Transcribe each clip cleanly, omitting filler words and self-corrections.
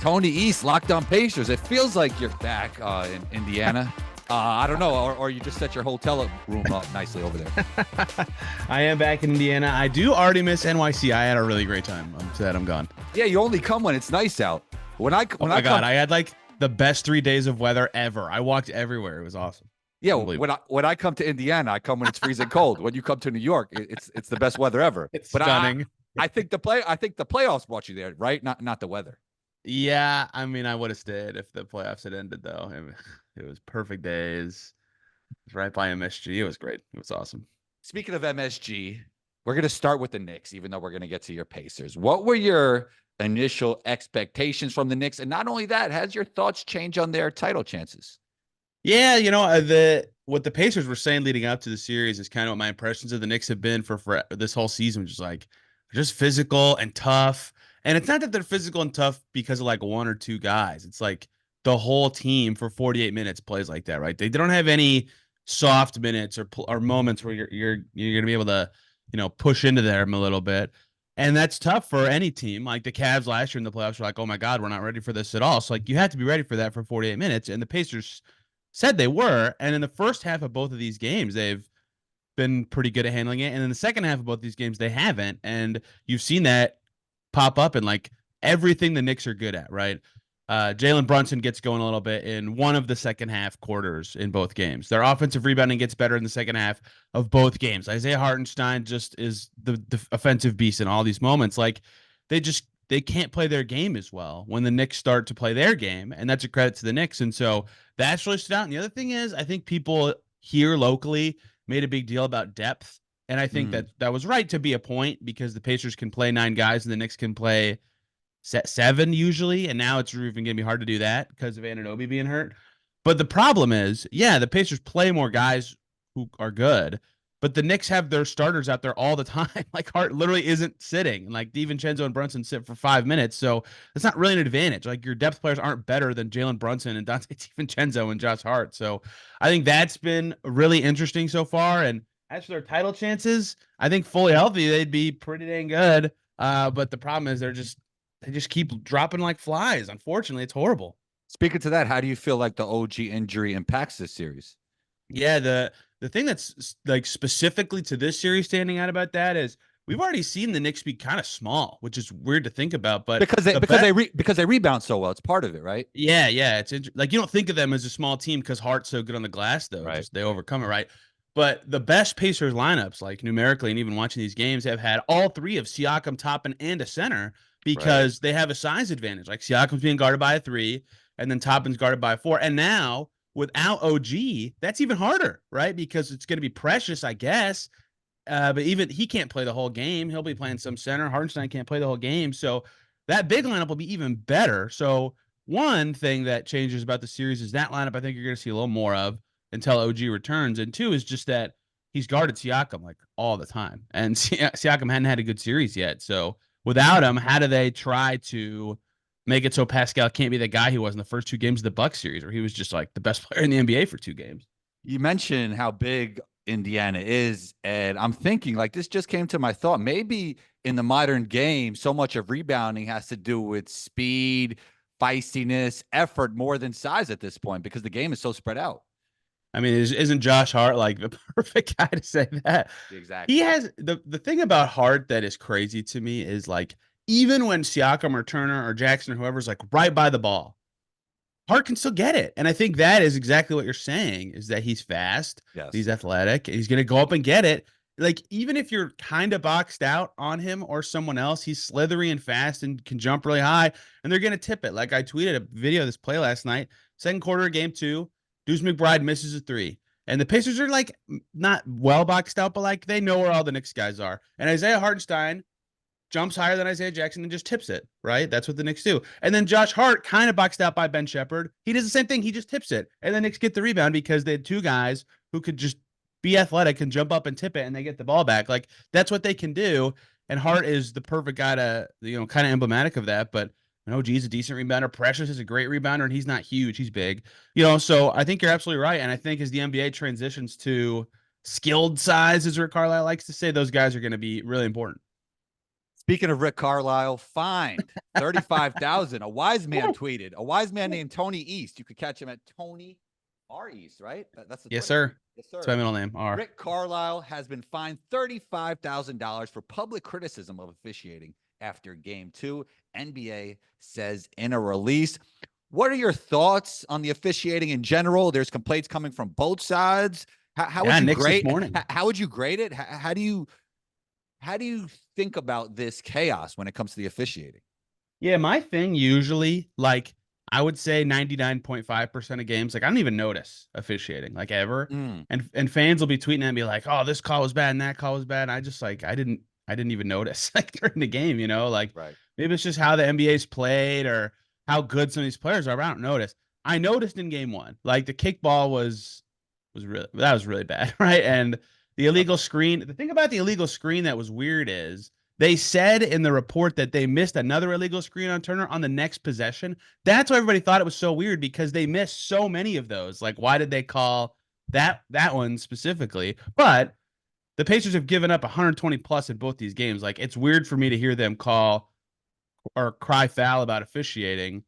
Tony East, Locked On Pacers. It feels like you're back in Indiana. I don't know, or you just set your hotel room up nicely over there. I am back in Indiana. I do already miss NYC. I had a really great time. I'm sad I'm gone. Yeah, you only come when it's nice out. Oh my God, I had like the best 3 days of weather ever. I walked everywhere. It was awesome. Yeah, when I come to Indiana, I come when it's freezing cold. When you come to New York, it's the best weather ever. It's stunning. I think the playoffs brought you there, right? Not the weather. Yeah, I mean, I would have stayed if the playoffs had ended, though. It was perfect days. It was right by MSG. It was great. It was awesome. Speaking of MSG, we're going to start with the Knicks, even though we're going to get to your Pacers. What were your initial expectations from the Knicks? And not only that, has your thoughts changed on their title chances? Yeah, what the Pacers were saying leading up to the series is kind of what my impressions of the Knicks have been for this whole season, which is like just physical and tough. And it's not that they're physical and tough because of like one or two guys. It's like the whole team for 48 minutes plays like that, right? They don't have any soft minutes or moments where you're going to be able to, push into them a little bit. And that's tough for any team. Like the Cavs last year in the playoffs were like, oh my God, we're not ready for this at all. So like you have to be ready for that for 48 minutes. And the Pacers said they were. And in the first half of both of these games, they've been pretty good at handling it. And in the second half of both these games, they haven't. And you've seen that pop up in like everything the Knicks are good at, right? Jalen Brunson gets going a little bit in one of the second half quarters in both games. Their offensive rebounding gets better in the second half of both games. Isaiah Hartenstein just is the offensive beast in all these moments. Like they can't play their game as well when the Knicks start to play their game, and that's a credit to the Knicks. And so that's really stood out. And the other thing is, I think people here locally made a big deal about depth, and I think that was right to be a point because the Pacers can play 9 guys and the Knicks can play 7 usually, and now it's even going to be hard to do that because of Anunoby being hurt. But the problem is, yeah, the Pacers play more guys who are good, but the Knicks have their starters out there all the time. Like Hart literally isn't sitting. Like DiVincenzo and Brunson sit for 5 minutes, so that's not really an advantage. Like your depth players aren't better than Jalen Brunson and Dante DiVincenzo and Josh Hart. So I think that's been really interesting so far. And as for their title chances, I think fully healthy, they'd be pretty dang good. But the problem is they just keep dropping like flies. Unfortunately, it's horrible. Speaking to that, how do you feel like the OG injury impacts this series? Yeah, the thing that's like specifically to this series standing out about that is we've already seen the Knicks be kind of small, which is weird to think about. But because they rebound so well, it's part of it, right? Yeah, it's like you don't think of them as a small team because Hart's so good on the glass, though. Right. Just they overcome it, right? But the best Pacers lineups, like numerically, and even watching these games, have had all 3 of Siakam, Toppin, and a center because they have a size advantage. Like Siakam's being guarded by a 3, and then Toppin's guarded by a 4. And now without OG, that's even harder, right? Because it's going to be Precious, I guess. But even he can't play the whole game. He'll be playing some center. Hartenstein can't play the whole game. So that big lineup will be even better. So one thing that changes about the series is that lineup I think you're going to see a little more of until OG returns. And 2 is just that he's guarded Siakam like all the time. And Siakam hadn't had a good series yet. So without him, how do they try to make it so Pascal can't be the guy he was in the first 2 games of the Bucks series where he was just like the best player in the NBA for 2 games? You mentioned how big Indiana is, and I'm thinking like this just came to my thought. Maybe in the modern game, so much of rebounding has to do with speed, feistiness, effort more than size at this point because the game is so spread out. I mean, isn't Josh Hart like the perfect guy to say that? Exactly. He has the thing about Hart that is crazy to me is like even when Siakam or Turner or Jackson or whoever's like right by the ball, Hart can still get it. And I think that is exactly what you're saying is that he's fast, he's athletic, he's going to go up and get it. Like even if you're kind of boxed out on him or someone else, he's slithery and fast and can jump really high and they're going to tip it. Like I tweeted a video of this play last night, second quarter of game 2, Deuce McBride misses a 3. And the Pacers are like not well boxed out, but like they know where all the Knicks guys are. And Isaiah Hartenstein jumps higher than Isaiah Jackson and just tips it, right? That's what the Knicks do. And then Josh Hart kind of boxed out by Ben Shepherd. He does the same thing. He just tips it. And the Knicks get the rebound because they had 2 guys who could just be athletic and jump up and tip it and they get the ball back. Like that's what they can do. And Hart is the perfect guy to, kind of emblematic of that. But OG's a decent rebounder. Precious is a great rebounder, and he's not huge. He's big. So I think you're absolutely right. And I think as the NBA transitions to skilled size, as Rick Carlisle likes to say, those guys are going to be really important. Speaking of Rick Carlisle, fined 35,000. A wise man tweeted. A wise man named Tony East. You could catch him at Tony R East, right? That's the Yes, Twitter. sir. Yes, That's my sir. middle name. R. Rick Carlisle has been fined $35,000 for public criticism of officiating after game 2. NBA says in a release. What are your thoughts on the officiating in general? There's complaints coming from both sides. How would Yeah, you Knicks this grade? morning. How would you grade it? How do you think about this chaos when it comes to the officiating? Yeah, my thing usually, like, I would say 99.5% of games, like, I don't even notice officiating, like, ever. Mm, And fans will be tweeting at me like, "Oh, this call was bad and that call was bad." And I just like I didn't even notice like during the game, like right. maybe it's just how the NBA's played or how good some of these players are, but I don't notice. I noticed in game 1, like the kickball was really bad, right? And the illegal Okay. screen, the thing about the illegal screen that was weird is they said in the report that they missed another illegal screen on Turner on the next possession. That's why everybody thought it was so weird because they missed so many of those. Like, why did they call that one specifically? But the Pacers have given up 120 plus in both these games. Like, it's weird for me to hear them call or cry foul about officiating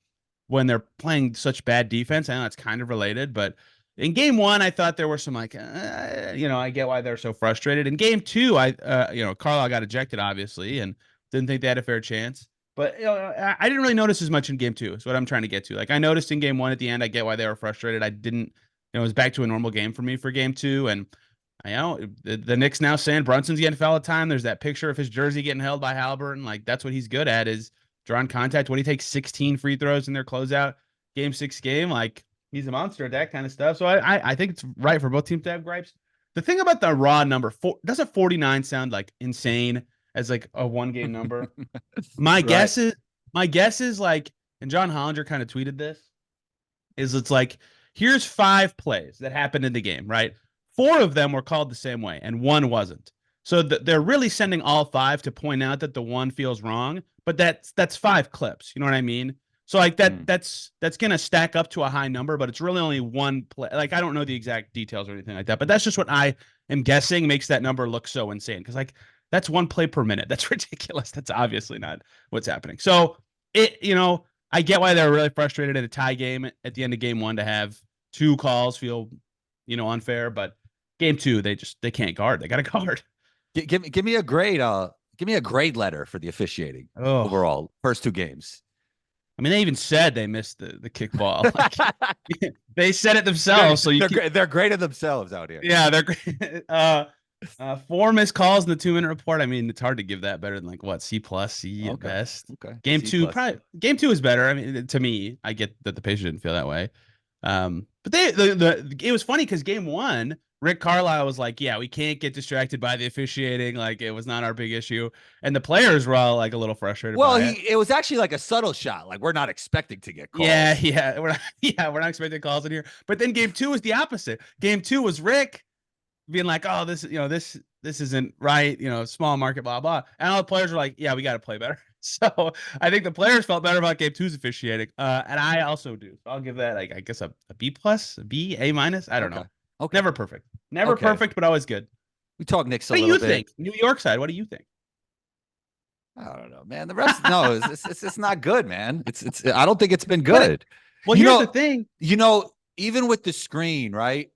when they're playing such bad defense. I know it's kind of related, but in game 1, I thought there were some like, I get why they're so frustrated. In game 2, Carlisle got ejected obviously, and didn't think they had a fair chance. But I didn't really notice as much in game 2. Is what I'm trying to get to. Like I noticed in game 1 at the end, I get why they were frustrated. I didn't, it was back to a normal game for me for game 2, and I know the Knicks now saying Brunson's getting foul time. There's that picture of his jersey getting held by Halliburton. Like that's what he's good at is drawing contact. When he takes 16 free throws in their closeout game 6 game, like he's a monster at that kind of stuff. So I think it's right for both teams to have gripes. The thing about the raw number doesn't 49 sound like insane as like a 1 game number? My Right. guess is my guess is like, and John Hollinger kind of tweeted this, is it's like here's 5 plays that happened in the game, right? 4 of them were called the same way, and 1 wasn't. So they're really sending all 5 to point out that the one feels wrong, but that's 5 clips. You know what I mean? So like Mm. that's gonna stack up to a high number, but it's really only 1 play. Like I don't know the exact details or anything like that, but that's just what I am guessing makes that number look so insane. Because like that's 1 play per minute. That's ridiculous. That's obviously not what's happening. So I get why they're really frustrated at a tie game at the end of game 1 to have 2 calls feel, unfair. But game 2, they can't guard. They got to guard. Give me a grade. Give me a grade letter for the officiating Oh, overall. First 2 games. I mean, they even said they missed the kickball. Like they said it they're themselves. So you they're keep, great. They're great at themselves out here. yeah, they're great. 4 missed calls in the 2 minute report. I mean, it's hard to give that better than like what C plus C at Okay. best. Okay. Game C 2, plus. probably game 2 is better. I mean, to me, I get that the Pacers didn't feel that way. But it was funny because game 1, Rick Carlisle was like, "Yeah, we can't get distracted by the officiating. Like it was not our big issue," and the players were all like a little frustrated Well, by it. it was actually like a subtle shot. Like we're not expecting to get Yeah, calls. yeah, we're not expecting calls in here. But then game 2 was the opposite. Game 2 was Rick being like, "Oh, this isn't right. Small market, blah blah," and all the players were like, "Yeah, we got to play better." So I think the players felt better about game 2's officiating, and I also do. So I'll give that like I guess a B plus, a B, A minus. I don't Okay. know. Okay. Never perfect. Never Okay. perfect, but always good. We talk Knicks a What do little you bit. think? New York side, what do you think? I don't know, man. The rest, no, it's not good, man. It's. I don't think it's been But good. well, You here's the know, thing. even with the screen, right?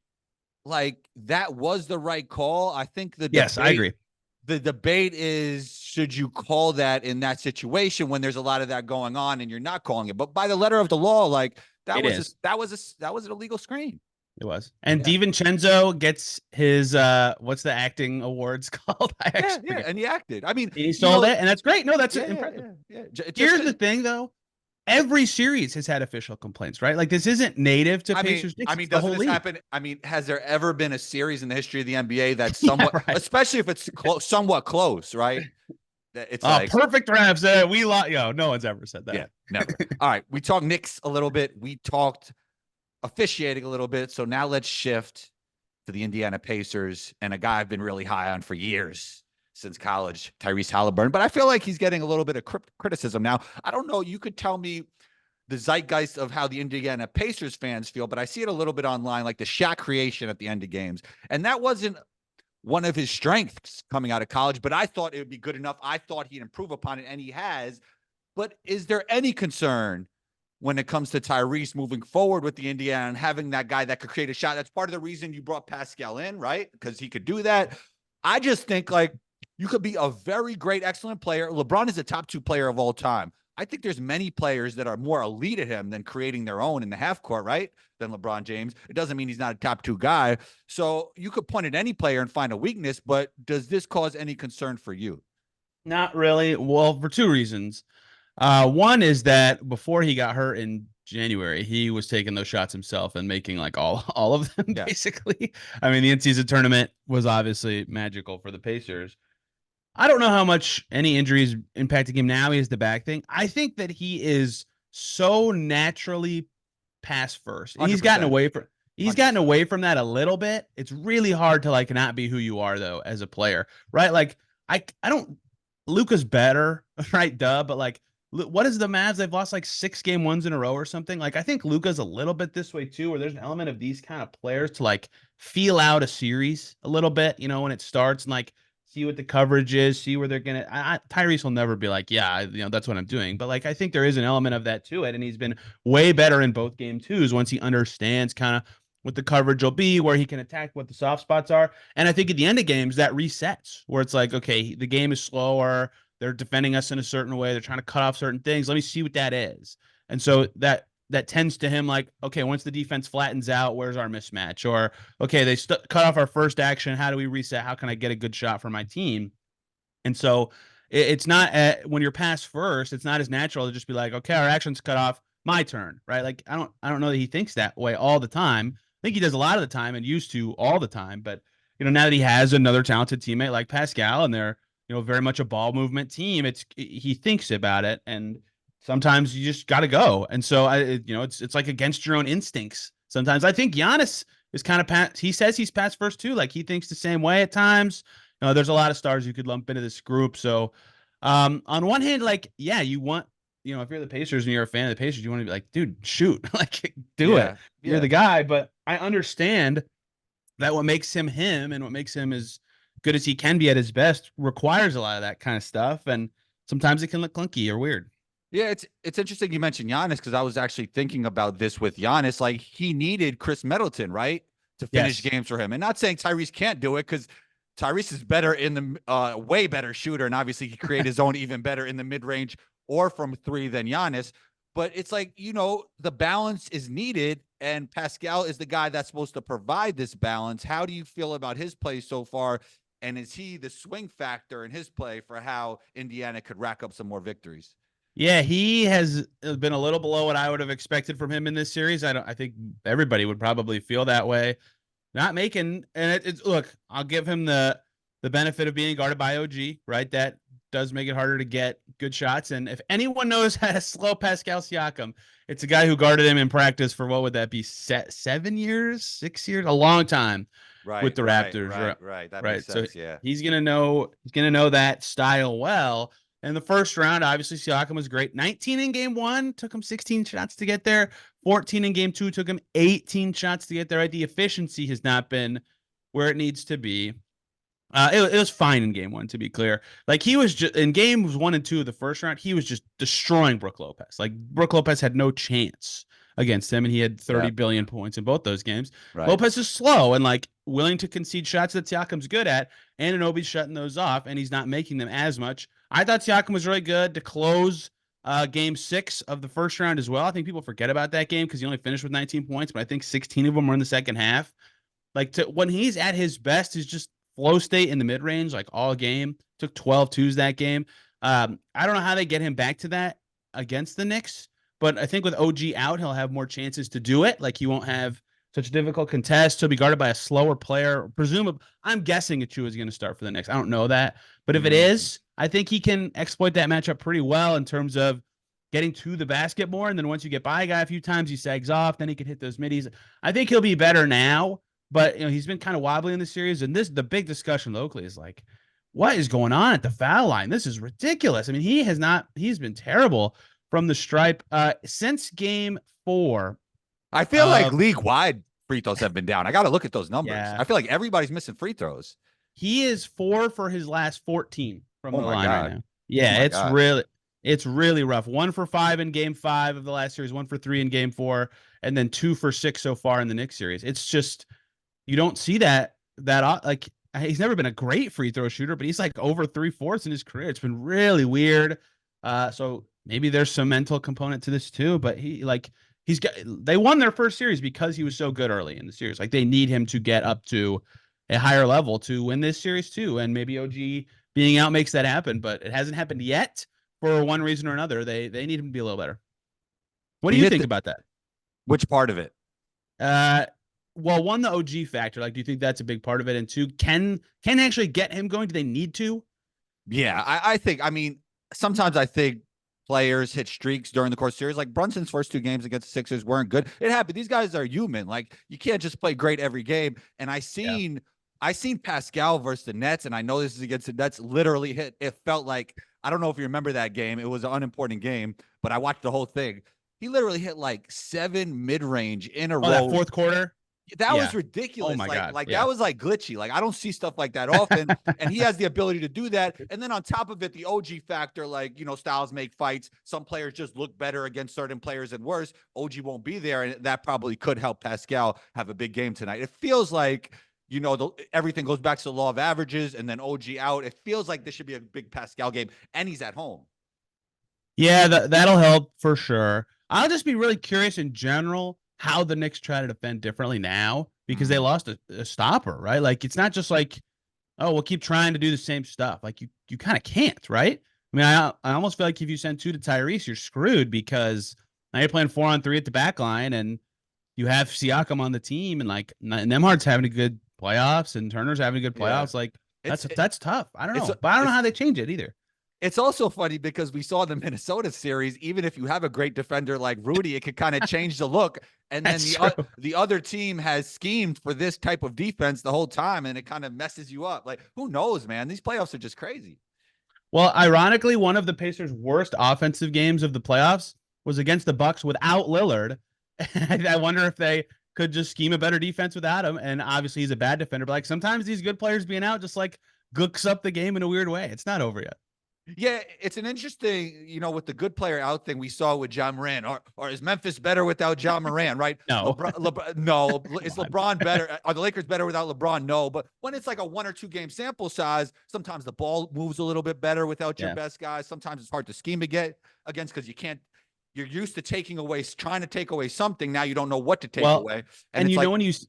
Like that was the right call. I think Yes, I agree. the debate is should you call that in that situation when there's a lot of that going on and you're not calling it. But by the letter of the law, like It is. that was an illegal screen. It was. And Yeah. DiVincenzo gets his what's the acting awards called? I Yeah, actually yeah, forget. and he acted. I mean, He sold it, and that's great. No, that's yeah, yeah, impressive. yeah, yeah. Just Here's because the thing, though. Every series has had official complaints, right? Like this isn't native to Pacers Knicks. I mean, It's the doesn't whole this league. happen? I mean, has there ever been a series in the history of the NBA that's Yeah, somewhat, right. especially if it's somewhat close, right? It's Oh, like, perfect refs. We lost. No one's ever said yeah, that. never. All right, we talked Knicks a little bit. We talked officiating a little bit. So now let's shift to the Indiana Pacers and a guy I've been really high on for years since college, Tyrese Halliburton. But I feel like he's getting a little bit of criticism now. I don't know. You could tell me the zeitgeist of how the Indiana Pacers fans feel, but I see it a little bit online, like the shot creation at the end of games. And that wasn't one of his strengths coming out of college, but I thought it would be good enough. I thought he'd improve upon it, and he has. But is there any concern when it comes to Tyrese moving forward with the Indiana and having that guy that could create a shot? That's part of the reason you brought Pascal in, right? Because he could do that. I just think like you could be a very great, excellent player. LeBron is a top 2 player of all time. I think there's many players that are more elite at him than creating their own in the half court, right? Than LeBron James. It doesn't mean he's not a top 2 guy. So you could point at any player and find a weakness, but does this cause any concern for you? Not really. Well, for two reasons. One is that before he got hurt in January, he was taking those shots himself and making like all of them Yeah. basically. I mean, the in-season tournament was obviously magical for the Pacers. I don't know how much any injuries impacting him now. He has the back thing. I think that he is so naturally pass first. And 100%. he's gotten 100%. away from that a little bit. It's really hard to like not be who you are though as a player, right? Like I don't Luka's better, right? Duh, but like what is the Mavs? They've lost like 6 game ones in a row or something. Like I think Luka's a little bit this way too, where there's an element of these kind of players to like feel out a series a little bit, when it starts and like see what the coverage is, see where they're gonna. Tyrese will never be like, yeah, that's what I'm doing. But like, I think there is an element of that to it, and he's been way better in both game twos once he understands kind of what the coverage will be, where he can attack, what the soft spots are. And I think at the end of games that resets, where it's like, okay, the game is slower. They're defending us in a certain way. They're trying to cut off certain things. Let me see what that is. And so that tends to him like, okay, once the defense flattens out, where's our mismatch? Or, okay, they cut off our first action. How do we reset? How can I get a good shot for my team? And so it's not when you're pass first, it's not as natural to just be like, okay, our action's cut off, my turn, right? Like I don't know that he thinks that way all the time. I think he does a lot of the time and used to all the time. But now that he has another talented teammate like Pascal, and they're very much a ball movement team, he thinks about it, and sometimes you just got to go. And so it's like against your own instincts. Sometimes I think Giannis is kind of he says he's pass first too. Like he thinks the same way at times. There's a lot of stars you could lump into this group. So on one hand, like, yeah, you want, if you're the Pacers and you're a fan of the Pacers, you want to be like, dude, shoot, like do it. Yeah. You're Yeah. the guy. But I understand that what makes him him and what makes him as good as he can be at his best requires a lot of that kind of stuff. And sometimes it can look clunky or weird. Yeah, it's interesting you mentioned Giannis because I was actually thinking about this with Giannis. Like he needed Chris Middleton, right, to finish Yes. games for him. And not saying Tyrese can't do it because Tyrese is better in the way better shooter, and obviously he created his own even better in the mid range or from 3 than Giannis. But it's like the balance is needed, and Pascal is the guy that's supposed to provide this balance. How do you feel about his play so far? And is he the swing factor in his play for how Indiana could rack up some more victories? Yeah, he has been a little below what I would have expected from him in this series. I think everybody would probably feel that way. Not making, and it's look, I'll give him the benefit of being guarded by OG, right? That does make it harder to get good shots. And if anyone knows how to slow Pascal Siakam, it's a guy who guarded him in practice for what would that be? 7 years, 6 years, a long time with Right, the right, Raptors, right, right. That makes right? So sense. Yeah. he's gonna know that style well. In the first round, obviously Siakam was great. 19 in game one, took him 16 shots to get there. 14 in game two, took him 18 shots to get there. Right? The efficiency has not been where it needs to be. It was fine in game one, to be clear. Like he was just in games 1 and 2 of the first round, he was just destroying Brook Lopez. Like Brook Lopez had no chance against him, and he had 30 Yeah. billion points in both those games. Right. Lopez is slow and like willing to concede shots that Siakam's good at, and Anunoby's shutting those off, and he's not making them as much. I thought Siakam was really good to close game 6 of the first round as well. I think people forget about that game because he only finished with 19 points, but I think 16 of them were in the second half. Like when he's at his best, he's just flow state in the mid range, like all game. Took 12 twos that game. I don't know how they get him back to that against the Knicks, but I think with OG out, he'll have more chances to do it. Like he won't have such a difficult contest. He'll be guarded by a slower player. Presumably, I'm guessing Achua is going to start for the Knicks. I don't know that, but if it is, I think he can exploit that matchup pretty well in terms of getting to the basket more. And then once you get by a guy a few times, he sags off. Then he can hit those middies. I think he'll be better now. But he's been kind of wobbly in the series, and the big discussion locally is like, what is going on at the foul line? This is ridiculous. I mean, he's been terrible from the stripe since game 4. I feel like league wide free throws have been down. I got to look at those numbers. Yeah. I feel like everybody's missing free throws. He is 4 for his last 14 from Oh the my line right God. now. Oh Yeah, my God. it's really rough. 1 for 5 in game 5 of the last series, 1 for 3 in game 4, and then 2 for 6 so far in the Knicks series. It's just you don't see that like he's never been a great free throw shooter, but he's like over 3/4 in his career. It's been really weird. So maybe there's some mental component to this too, but he's got they won their first series because he was so good early in the series. Like they need him to get up to a higher level to win this series too. And maybe OG being out makes that happen, but it hasn't happened yet for one reason or another. They need him to be a little better. What do He you hit think the, about that? which part of it? Uh, well, one, the OG factor. Like, do you think that's a big part of it? And two, can they actually get him going? Do they need to? Yeah, I think, I mean, sometimes I think players hit streaks during the course of the series. Like Brunson's first 2 games against the Sixers weren't good. It happened. These guys are human. Like you can't just play great every game. And Yeah. I seen Pascal versus the Nets, and I know this is against the Nets, literally hit. It felt like, I don't know if you remember that game. It was an unimportant game, but I watched the whole thing. He literally hit like 7 mid-range in a Oh, that row. fourth quarter. That was Yeah. Oh ridiculous. my God. Like Yeah. that was like glitchy. Like I don't see stuff like that often, and he has the ability to do that. And then on top of it, the OG factor, like styles make fights. Some players just look better against certain players and worse. OG won't be there, and that probably could help Pascal have a big game tonight. It feels like everything goes back to the law of averages, and then OG out. It feels like this should be a big Pascal game, and he's at home. Yeah, that'll help for sure. I'll just be really curious in general how the Knicks try to defend differently now because they Mm, lost a stopper, right? Like it's not just like, oh, we'll keep trying to do the same stuff. Like you kind of can't, right? I mean, I almost feel like if you send two to Tyrese, you're screwed because now you're playing 4-on-3 at the back line and you have Siakam on the team and like Nemhard's having a good playoffs and Turner's having a good yeah, playoffs. Like it's that's tough. I don't it's know, but I don't know it's how they change it either. It's also funny because we saw the Minnesota series. Even if you have a great defender like Rudy, it could kind of change the look. And then That's true. the other team has schemed for this type of defense the whole time, and it kind of messes you up. Like who knows, man? These playoffs are just crazy. Well, ironically, one of the Pacers' worst offensive games of the playoffs was against the Bucks without Lillard. I wonder if they could just scheme a better defense without him. And obviously, he's a bad defender. But like sometimes these good players being out just like gooks up the game in a weird way. It's not over yet. Yeah, it's an interesting, with the good player out thing we saw with John Moran, or is Memphis better without John Moran? Right? No, No. Is come on. LeBron better? Are the Lakers better without LeBron? No. But when it's like a 1 or 2 game sample size, sometimes the ball moves a little bit better without your Yeah, best guys. Sometimes it's hard to scheme to get against because you can't. You're used to trying to take away something. Now you don't know what to take well, away, and and it's like, when you see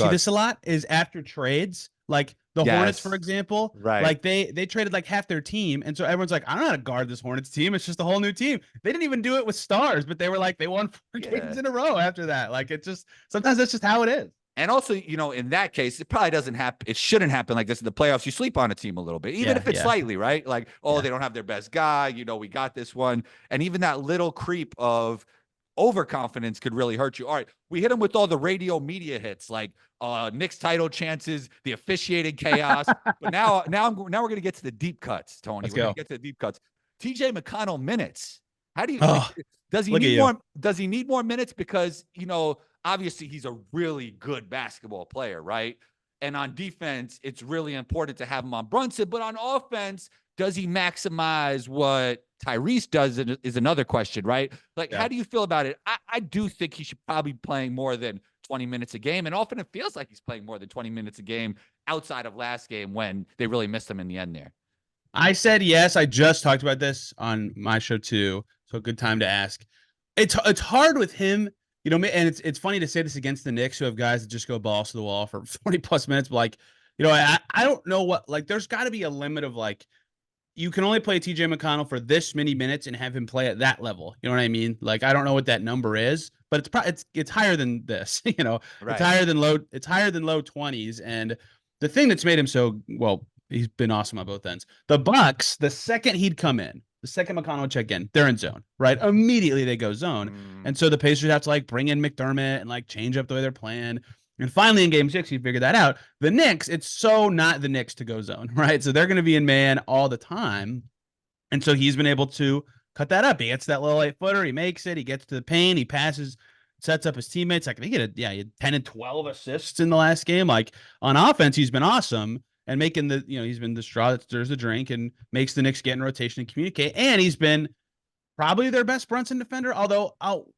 God, this a lot is after trades, like the Hornets, for yes, example, right, like they traded like half their team, and so everyone's like, I don't know how to guard this Hornets team. It's just a whole new team. They didn't even do it with stars, but they were like they won 4 games yeah. in a row after that. Like it just sometimes that's just how it is. And also, in that case, it probably doesn't happen. It shouldn't happen like this in the playoffs. You sleep on a team a little bit, even Yeah, if it's yeah, slightly, right? Like, oh, yeah. they don't have their best guy. We got this one. And even that little creep of overconfidence could really hurt you. All right. We hit them with all the radio media hits, like Knicks title chances, the officiating chaos. But now we're going to get to the deep cuts, Tony. Let's We're going go. to get to the deep cuts. TJ McConnell minutes. How do you like, Oh, does he look at need you. more? Does he need more minutes? Because, obviously he's a really good basketball player, right? And on defense, it's really important to have him on Brunson. But on offense, does he maximize what Tyrese does is another question, right? Like, Yeah. how do you feel about it? I do think he should probably be playing more than 20 minutes a game. And often it feels like he's playing more than 20 minutes a game outside of last game when they really missed him in the end there. I said yes. I just talked about this on my show too. So good time to ask. It's hard with him, and it's funny to say this against the Knicks who have guys that just go balls to the wall for 40 plus minutes. But like, I don't know what like there's got to be a limit of like you can only play TJ McConnell for this many minutes and have him play at that level. You know what I mean? Like I don't know what that number is, but it's probably it's higher than this. Right. It's higher than low 20s. And the thing that's made him so well, he's been awesome on both ends. The Bucks, the second he'd come in, the second McConnell would check in, they're in zone, right? Immediately they go zone, Mm, and so the Pacers have to like bring in McDermott and like change up the way they're playing. And finally, in game 6, he figured that out. The Knicks, it's so not the Knicks to go zone, right? So they're going to be in man all the time. And so he's been able to cut that up. He gets that little 8-footer. He makes it. He gets to the paint. He passes, sets up his teammates. Like, he had 10 and 12 assists in the last game. Like, on offense, he's been awesome. and making he's been the straw that stirs the drink and makes the Knicks get in rotation and communicate. And he's been probably their best Brunson defender. Although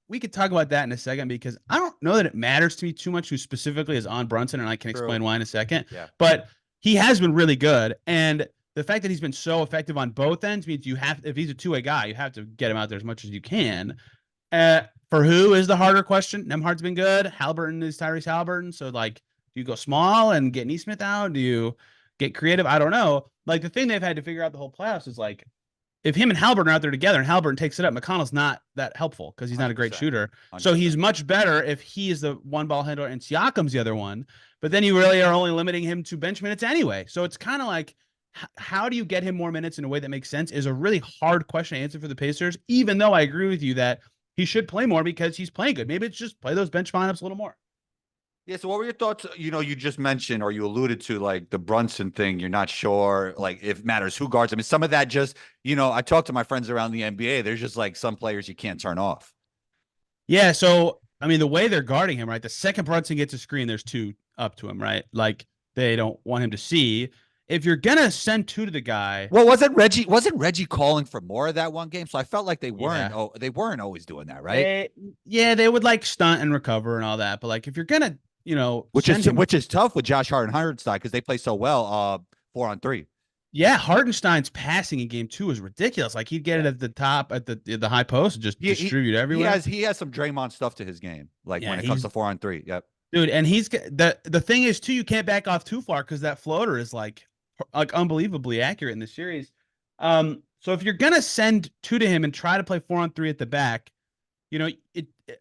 we could talk about that in a second because I don't know that it matters to me too much who specifically is on Brunson, and I can True. explain why in a second. Yeah. But he has been really good, and the fact that he's been so effective on both ends means if he's a two-way guy, you have to get him out there as much as you can. For who is the harder question? Nemhard's been good. Halliburton is Tyrese Halliburton. So, like, do you go small and get Neesmith out? Do you get creative? I don't know. Like, the thing they've had to figure out the whole playoffs is, like, if him and Halliburton are out there together and Halliburton takes it up, McConnell's not that helpful because he's not a great 100%. shooter. 100%. So he's much better if he is the one ball handler and Siakam's the other one. But then you really are only limiting him to bench minutes anyway. So it's kind of like, how do you get him more minutes in a way that makes sense is a really hard question to answer for the Pacers, even though I agree with you that he should play more because he's playing good. Maybe it's just play those bench lineups a little more. Yeah. So what were your thoughts? You just mentioned or you alluded to like the Brunson thing. You're not sure like if it matters who guards. I mean, some of that just, I talked to my friends around the NBA. There's just like some players you can't turn off. Yeah. So, I mean, the way they're guarding him, right? The second Brunson gets a screen, there's two up to him, right? Like they don't want him to see. If you're going to send two to the guy. Well, wasn't Reggie calling for more of that one game? So I felt like they weren't. Yeah. Oh, they weren't always doing that, right? They would like stunt and recover and all that. But like, if you're going to, which is tough with Josh Hart and Hardenstein because they play so well 4-on-3. Yeah, Hardenstein's passing in game 2 is ridiculous. Like he'd get it at the top at the high post and just distribute everywhere. He has some Draymond stuff to his game, like when it comes to 4-on-3. Yep, dude. And he's the thing is too, you can't back off too far because that floater is like unbelievably accurate in the series. So if you're gonna send two to him and try to play 4-on-3 at the back,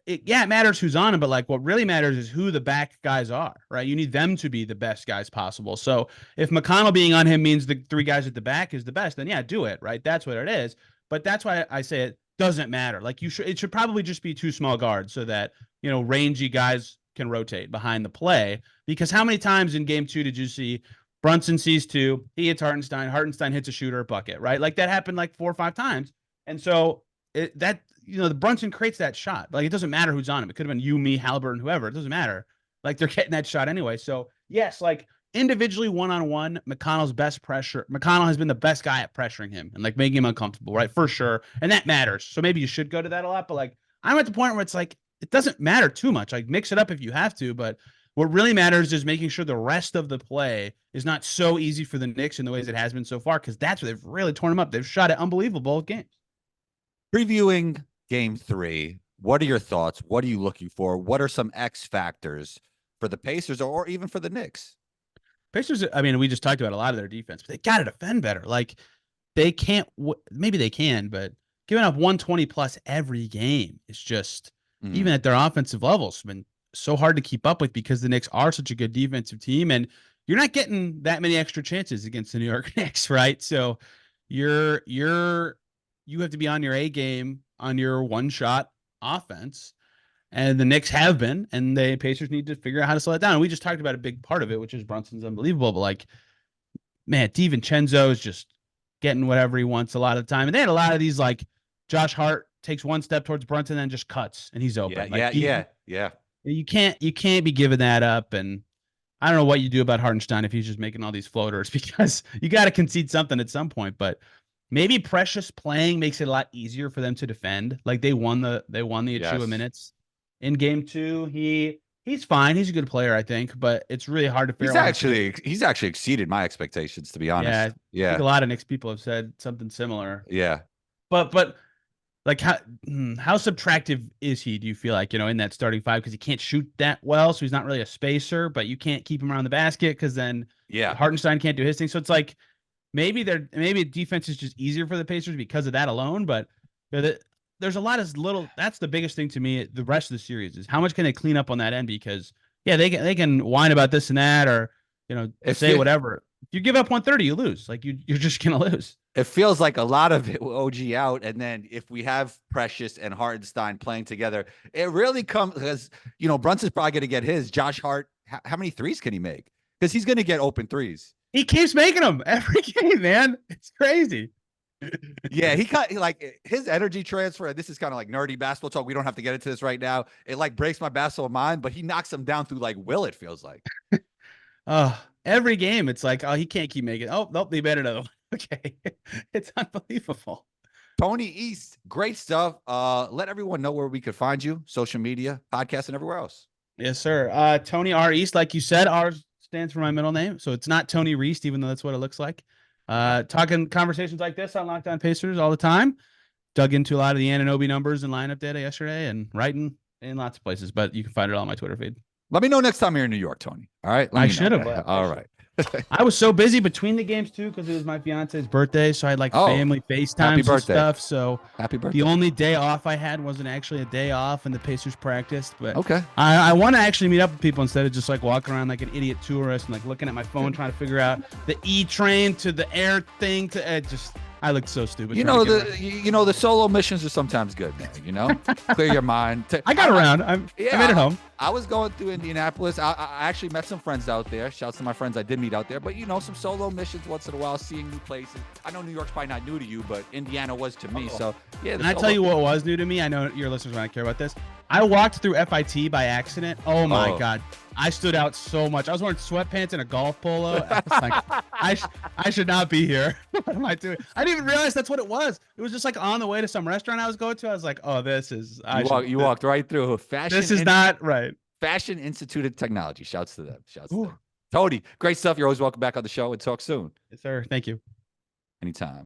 it matters who's on him, but like what really matters is who the back guys are, right? You need them to be the best guys possible. So if McConnell being on him means the three guys at the back is the best, then yeah, do it, right? That's what it is. But that's why I say it doesn't matter. Like it should probably just be two small guards so that, rangy guys can rotate behind the play. Because how many times in game 2 did you see Brunson sees two, he hits Hartenstein hits a shooter bucket, right? Like that happened like 4 or 5 times. And so the Brunson creates that shot. Like, it doesn't matter who's on him. It could have been you, me, Halliburton, whoever. It doesn't matter. Like, they're getting that shot anyway. So, yes, like, individually, one-on-one, McConnell's best pressure. McConnell has been the best guy at pressuring him and, like, making him uncomfortable, right? For sure. And that matters. So maybe you should go to that a lot. But, like, I'm at the point where it's like, it doesn't matter too much. Like, mix it up if you have to. But what really matters is making sure the rest of the play is not so easy for the Knicks in the ways it has been so far, because that's where they've really torn them up. They've shot at unbelievable games. Previewing Game 3, what are your thoughts? What are you looking for? What are some X factors for the Pacers or even for the Knicks? Pacers, I mean, we just talked about a lot of their defense, but they got to defend better. Like, they can't, maybe they can, but giving up 120 plus every game is just, even at their offensive levels, been so hard to keep up with because the Knicks are such a good defensive team, and you're not getting that many extra chances against the New York Knicks, right? So you have to be on your A game on your one-shot offense, and the Knicks have been, and the Pacers need to figure out how to slow it down. And we just talked about a big part of it, which is Brunson's unbelievable, but like, man, DiVincenzo is just getting whatever he wants a lot of the time. And they had a lot of these, like, Josh Hart takes one step towards Brunson and then just cuts, and he's open. Yeah. You can't be giving that up, and I don't know what you do about Hartenstein if he's just making all these floaters, because you got to concede something at some point. But maybe Precious playing makes it a lot easier for them to defend. Like they won the Achua minutes in game 2. He's fine. He's a good player, I think, but it's really hard to figure out. He's actually exceeded my expectations, to be honest. Yeah. I think a lot of Knicks people have said something similar. Yeah. But like how subtractive is he, do you feel like, in that starting 5? Because he can't shoot that well, so he's not really a spacer, but you can't keep him around the basket because then Hartenstein can't do his thing. So it's like maybe defense is just easier for the Pacers because of that alone, but there's a lot of little. That's the biggest thing to me. The rest of the series is how much can they clean up on that end, because they can whine about this and that, or say whatever. If you give up 130, you lose. Like you're just gonna lose. It feels like a lot of it will OG out, and then if we have Precious and Hartenstein playing together, it really comes because Brunson's probably going to get his. Josh Hart, how many threes can he make? Because he's going to get open threes. He keeps making them every game, man. It's crazy. Yeah, he got like his energy transfer. This is kind of like nerdy basketball talk. We don't have to get into this right now. It like breaks my basketball mind, but he knocks them down through like will. It feels like. every game, it's like, oh, he can't keep making. Oh, nope, they made another one. Okay, it's unbelievable. Tony East, great stuff. Let everyone know where we could find you, social media, podcast, and everywhere else. Yes, sir. Tony R. East, like you said, R stands for my middle name, so it's not Tony Reese, even though that's what it looks like. Talking conversations like this on Locked On Pacers all the time. Dug into a lot of the Anunoby numbers and lineup data yesterday, and writing in lots of places. But you can find it all on my Twitter feed. Let me know next time you're in New York, Tony. All right. I should have. All right. I was so busy between the games too because it was my fiance's birthday, so I had like family FaceTimes and stuff. So happy birthday. The only day off I had wasn't actually a day off, and the Pacers practiced. But okay, I want to actually meet up with people instead of just like walking around like an idiot tourist and like looking at my phone trying to figure out the E train to the air thing to just. I looked so stupid. You know the solo missions are sometimes good, man. You know, clear your mind. I got around. I made it home. I was going through Indianapolis. I actually met some friends out there. Shouts to my friends I did meet out there. But some solo missions once in a while, seeing new places. I know New York's probably not new to you, but Indiana was to me. So yeah. And I tell you what was new to me. I know your listeners might not care about this. I walked through FIT by accident. Oh my God. I stood out so much. I was wearing sweatpants and a golf polo. I was like, I should not be here. What am I doing? I didn't even realize that's what it was. It was just like on the way to some restaurant I was going to. I was like, oh, this is. You walked right through a fashion. This is not right. Fashion Institute of Technology. Shouts to them. Shouts to them. Tony, great stuff. You're always welcome back on the show, and talk soon. Yes, sir. Thank you. Anytime.